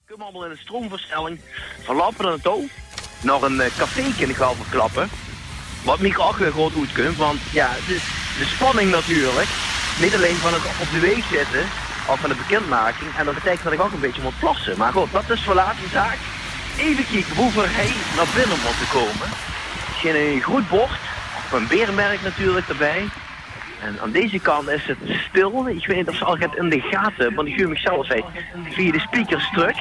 We kunnen allemaal in een stroomversnelling van Lappen naar Touw naar een café kunnen gaan verklappen. Wat Mieke ook weer goed kunt, want ja, het is de spanning natuurlijk. Niet alleen van het op de weg zitten, of van de bekendmaking. En dat betekent dat ik ook een beetje moet plassen. Maar goed, dat is voor later zaak. Even kijken hoe ver hij naar binnen moet komen. Misschien een goed bord, of een berenmerk natuurlijk erbij. En aan deze kant is het stil. Ik weet niet of ze al gaat in de gaten, want ik huur mezelf zei via de speakers terug.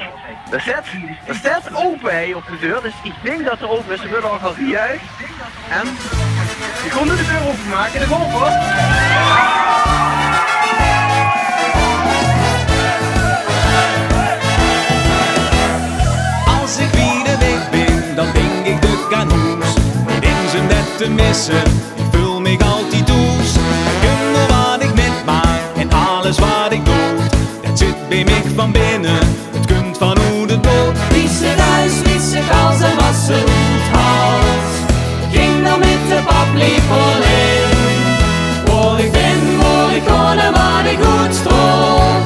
Daar staat open op de deur, dus ik denk dat er open is. Ze willen al gejuicht. En je kon nu de deur openmaken, de golf hoor. Als ik weer weg ben, dan denk ik de kanoes. In zijn net te missen, ik vul me altijd toes. Kunnen wat ik metmaak en alles wat ik doe, dat zit bij mij van binnen, het kunt van hoe het moet. Wie zit thuis, wie zit als en was ze goed hals. Ging dan met de paplepel in. Waar ik ben, waar ik kon en wat ik goed stroom.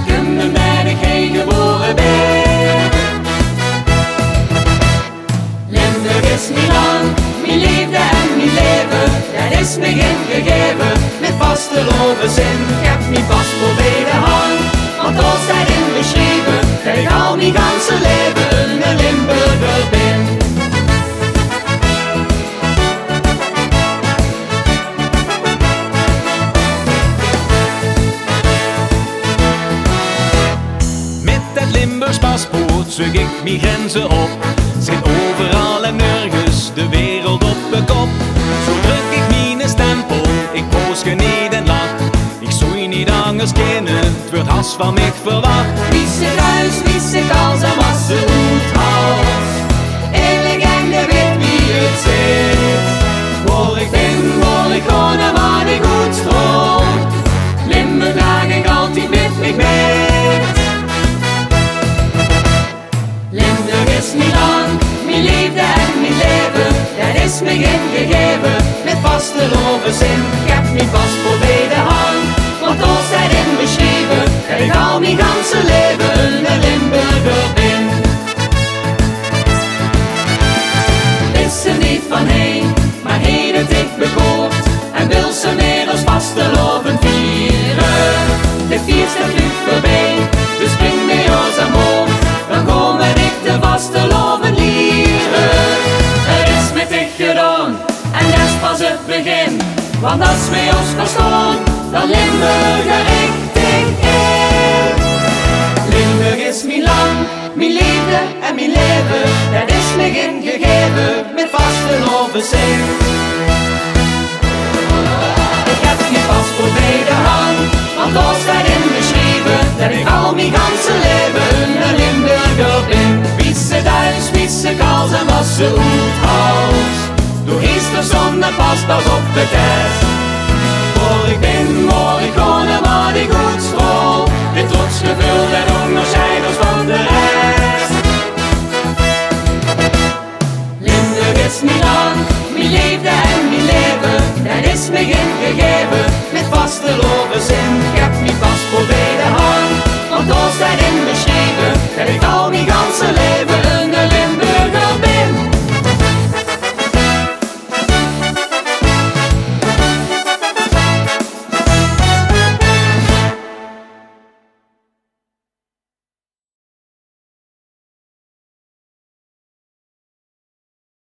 Kunnen ben ik geen geboren ben. Limburg is niet lang, mijn liefde en mijn leven. Dat is me ingegeven, met vasteloven zin. Ik heb mijn paspoort bij de hand, want daar staat in beschreven dat ik al mijn ganse leven een Limburger ben. Met dat Limburgs paspoort zoek ik mijn grenzen op. Zit overal en nergens de wereld op mijn kop. Zo druk ik mijn stempel, ik poos geniet en lach. Ik zoei niet anders kennen, het wordt haast van mij verwacht. Wie zit thuis, wie zit als en was ze goed hals. En legende weet wie het zit. Waar ik ben, waar ik kon en wat ik goed stroom. Limburg draag ik altijd met me mee. Limburg is niet lang, mijn liefde en mijn leven. Dat is me ingegeven, met vasteloven zin. Ik heb mijn paspoort bij de hand, want daar staat in beschreven dat ik al mijn ganse leven een Limburger ben. Is er niet van heen, maar heen het ik bekoort. En wil ze meer als vasteloven vieren. De vierste vlucht voorbij, dus spring bij ons aan boord. Dan komen ik de vasteloven lieren. Het is met ik gedaan, en dat is pas het begin. Want als we ons verstaan, dan Limburger richtig in. Limburg is mijn land, mijn liefde en mijn leven. Dat is me ingegeven, met vasteloven zin. Ik heb mijn paspoort bij de hand, want daar staat in beschreven dat ik al mijn ganse leven een Limburger ben. Wie ze thuis, wie ze kals en was ze goed hals. Doe gisteren zonder pas op de test. Waar ik ben, waar ik kon en wat ik goed stroom. Dit trotsgevoel dat onderscheidt ons van de rest. Limburg is niet lang, mijn liefde en mijn leven. Dat is me ingegeven, met vasteloven zin. Ik heb mijn paspoort bij de hand, want daar staat in beschreven dat ik al